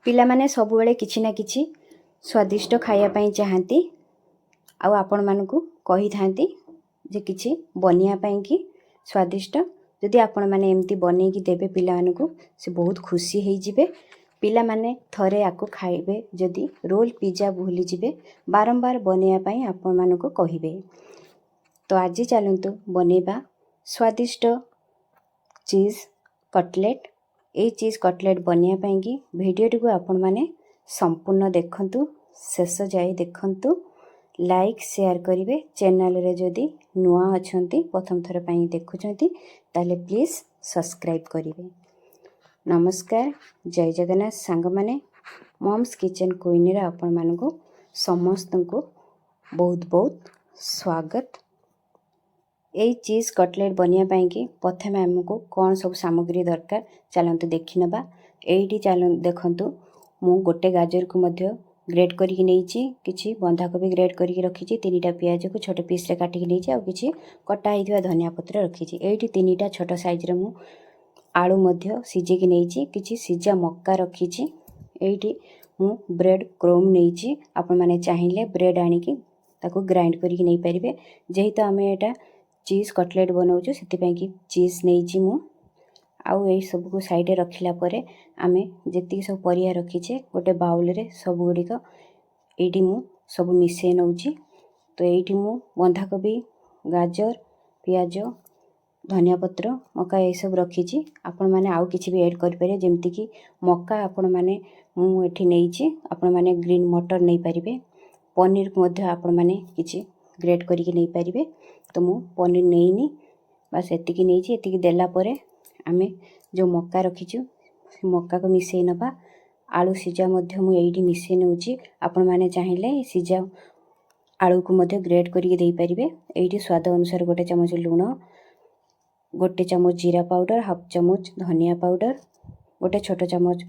पिला माने सब बेले किछि ना किछि स्वादिष्ट खाया पई चाहती आउ आपण मानकु कहि थांती जे किछि बनिया पई कि स्वादिष्ट जदि आपण माने एमती बनै कि देबे पिला मानकु से बहुत खुशी होई जिवे। पिला माने थरे आकु खाइबे जदि रोल पिज्जा भूली जिवे बारंबार बनैया पई आपण मानकु कहिबे। तो आज चलंतु बनेबा स्वादिष्ट चीज कटलेट। ए चीज कटलेट बनैया पई कि भिडियोटी को आपण माने संपूर्ण देखंतु शेष जाए देखंतु लाइक शेयर करिवे। चैनल रे जदि नुआ अछंती प्रथम थर पई देखुछंती ताले प्लीज सब्सक्राइब करिवे। नमस्कार, जय जगन्नाथ सांग माने मॉम्स किचन क्वीन रे आपण मानकु समस्त को बहुत बहुत स्वागत। ए चीज कटलेट बनैया पई कि प्रथमे हमको कौन सब सामग्री दरकार चलंतु देखि नबा। एइटी चलन देखंतु मु गोटे गाजर को मध्य ग्रेट करिकि नेइची, किछि बंधाकोबी ग्रेट करिकि रखिछि, तीनटा प्याज को छोटे पीस रे काटिकि नेइची आ किछि कटा हितबा धनिया पत्र रखिछि। एइटी तीनटा छोटा साइज रे मु आलू मध्य सिजेकि नेइची, किछि सिजा मक्का रखिछि। एइटी मु ब्रेड क्रोम नेइची, आपण माने चाहिले ब्रेड आनिकि ताको ग्राइंड करिकि नै परिबे। जेहितो हमें एटा चीज कटलेट बनाऊछु सेति पई कि चीज नेइची मु आउ ए सब को साइड रे रखिला परे आमे जेति सब परिया रखिछे गोटे बाउल रे सब गुडी को एठी मु सब मिसे नउची। तो एठी मु बंधाकोबी, गाजर, प्याज, धनिया पत्र, मक्का ए सब रखिछि। आपण माने आउ किछि भी ऐड करि पारे, जेमति कि मक्का आपण माने मु एठी नेइछि, आपण माने ग्रीन मटर नै परिबे। पनीर को मध्य आपण माने किछि ग्रेट करिकि नै परिबे। तो मु पनीर नेइनी, बस एतिकी नेइछि। एतिकी देला परे आमे जो मक्का रखिछु से मक्का को मिसेई नबा। आलू सिजा मध्य मु एइडी मिसेई नउची, आपण माने चाहिले सिजा आलू को मध्य ग्रेट करिकि देई परिबे। एइडी स्वाद अनुसार गोटे चमच लूण, गोटे चमच जीरा पाउडर, हाफ चमच धनिया पाउडर, गोटे छोटो चमच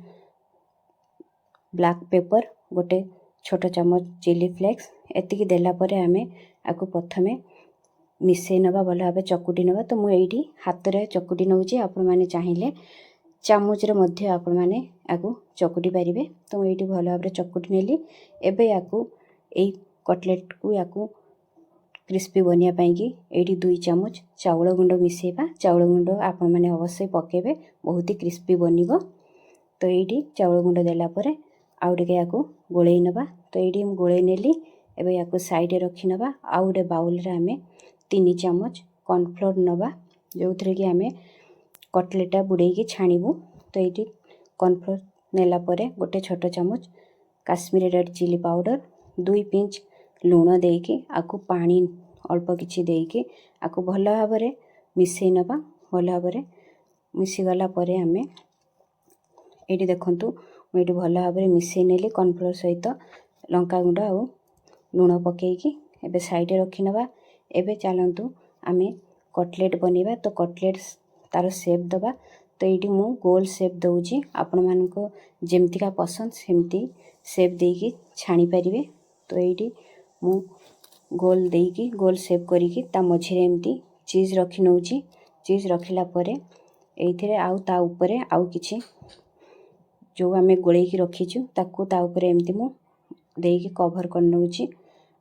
ब्लैक पेपर, गोटे छोटो चमच चिली फ्लेक्स। एतिकी देला परे आमे आकु प्रथमे मिसेई नबा, भलो भाबे चकुटी नबा। तो मु एइडी हाथ रे चकुटी नउची, आपण माने चाहिले चामच रे मध्य आपण माने आकु चकुटी परिबे। तो मु एइडी भलो भाबे चकुटी नेली। एबे आकु एई कटलेट को आकु क्रिस्पी बनिया पई कि एइडी 2 चमच चाउल गुंड मिसेबा। चाउल गुंड आपण माने अवश्य पकेबे, बहुत ही क्रिस्पी बनिबो। तो एइडी चाउल गुंड देला परे आउ टिके आकु गोळेई नबा। तो एइडी मु गोळेई नेली। एबे आकु साइड रे रखि नबा। आउ डे बाउल रे आमे 3 चमच कॉर्नफ्लोर नबा, जो थरे कि आमे कटलेटा बुड़े की छाणीबू। तो ये कॉर्नफ्लोर नेला परे गोटे छोटो चमच Kashmiri red chilli powder, 2 pinch लूण देकी आकु पानी अल्प किछि देकी आकु भल भाबरे मिसेई नबा। भल भाबरे मिसी गला परे आमे एटी देखंतु मु एटी भल भाबरे मिसेई नेली कॉर्नफ्लोर सहित लंका गुंड आ लूण पकेकी। एबे साइड रे रखि नबा। एबे चलंतु आमे कटलेट बनेबा। तो कटलेट तार शेप दबा। तो एटी मु गोल शेप दउची, आपण मानको जेमती का पसंद सेमती शेप देकी छाणी परिबे। तो एटी मु गोल देकी गोल शेप करिकी ता मझिरे एमती चीज रखि नउची। चीज रखिला परे एइथिरे आउ ता ऊपरे आउ किछि जो आमे गोळेई की रखिछु ताकू ता ऊपरे एमती मु देकी कवर कर नउची।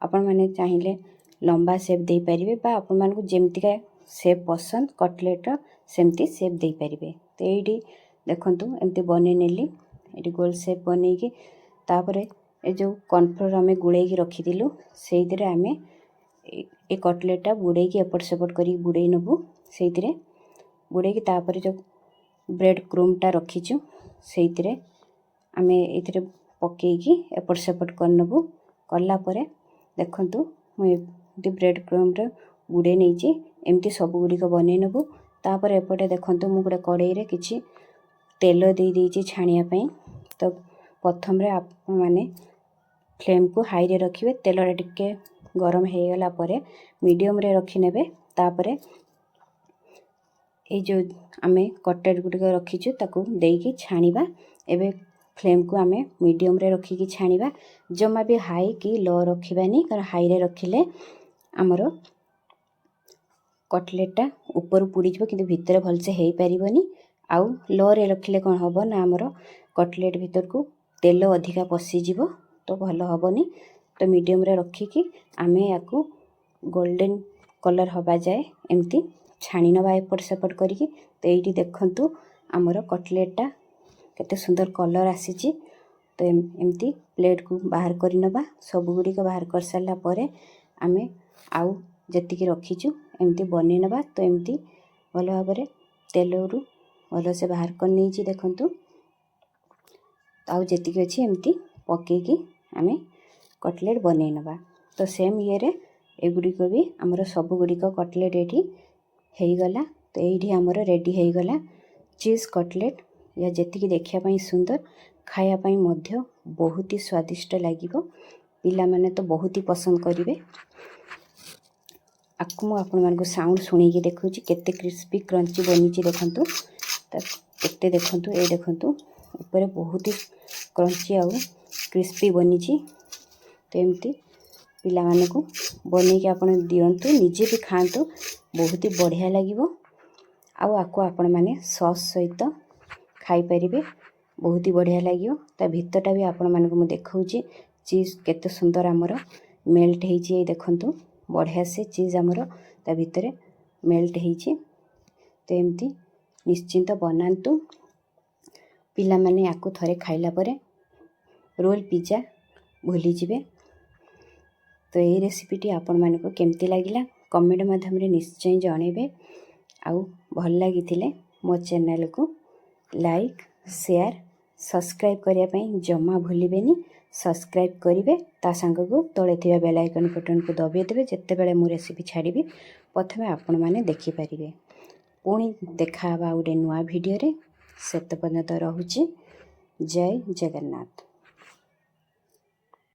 आपण माने चाहिले लंबा शेप दे परिबे बा आपण मानको जेमती का शेप पसंद कटलेट सेमती शेप दे परिबे। तो एइडी देखंतु एमती बने नेली। एडी गोल शेप बने की तापरे ए जो कॉर्नफ्लोर आमे गुळेई की रखि दिलु सेइतिरे आमे ए कटलेटा बुड़े की एपट सेपट करी बुड़े नबु। सेइतिरे बुड़े की तापरे जो ब्रेड क्रूम टा रखिछु सेइतिरे आमे एथिरे पकेई की एपट सेपट कर नबु। करला परे देखंतु मु ब्रेड क्रूम रे बुड़े नेइची। एमती सब गुडी को बने नबु। तापर एपटे देखंतु मु गोटे कड़ाई रे किछि तेल दे देइची छाणिया पई। तो प्रथम रे आप माने फ्लेम को हाई रे रखिबे। तेल रे टिके गरम हे गला परे मीडियम रे रखि नेबे। तापरे ए जो आमे कटलेट गुडी को रखिछु ताकू देइकी छाणीबा। एबे फ्लेम को आमे मीडियम रे रखि की छाणीबा, जमा भी हाई की लो रखिबानी, कारण हाई रे रखिले हमरो कटलेटा ऊपर पुड़ी जिवो किंतु भितर भलसे हेई परिबनी। आउ लो रे रखिले कोन हबो ना हमरो कटलेट भीतर को तेल अधिका पशिजिव तो भल हेनी। तो मीडियम रे रखिकी आमे याकू गोल्डन कलर हवा जाए एमती छाणी नवा एपट सेपट करिकी। तो ये देखंतु आमर कटलेटा केते सुंदर कलर आसीची। तो एमती प्लेट को बाहर करि नबा। सब गुडी को बाहर कर सारला परे आमे आउ जतिकी रखीचु एमती बनै नबा। तो एमती भल भाबरे तेलरू भल से बाहर कर नहीं देखंतु। आउ जतिकी अछि एमती पकेकी आमे कटलेट बनै नबा। तो सेम ये रे एगुडी को भी हमर सब गुडी को कटलेट एठी हेई गला। तो एठी हमर रेडी हेई गला चीज कटलेट। या जतिकी देखिया पई सुंदर खाया पई मध्य बहुत ही स्वादिष्ट लागिवो। पिला माने तो बहुत ही पसंद करिवे। आकु मु आपण मानको साउंड सुनी देखुची केते क्रिस्पी क्रंची बनीची देखंतु। त केते देखंतु ए देखंतु ऊपर बहुत ही क्रंची आउ क्रिस्पी बनीची। तो एमती पिला मानको बनै के आपण दियंतु निजे भी खांतु बहुत ही बढ़िया लागिवो। आउ आकु आपण माने सॉस सहित खाई परिबे बहुत ही बढ़िया लागियो। ता भितरटा भी आपण मानको मु देखाउची चीज केते सुंदर हमर मेल्ट हेची। ए देखंतु बढ़िया से चीज हमर ता भितरे मेल्ट हेची। तो एमती निश्चिंत बनांतु पिला माने याकू थरे खाइला परे रोल पिज्जा भूली जिवे। तो ये रेसिपीटी आपण मानको केमती लागिला कमेंट माध्यम रे निश्चय जणेबे। आउ भल लागिथिले मो चैनल को लाइक शेयर सब्सक्राइब करिया पई जम्मा भूलिबेनी। सब्सक्राइब करिवे ता संग को तळे थिबा बेल आइकन बटन को दबे देबे। जत्ते बेले मु रेसिपी छाड़ीबी प्रथमे आपण माने देखि परिबे। पुणी देखा बा उडे नुआ वीडियो रे। सेते पर्यंत रहुची। जय जगन्नाथ।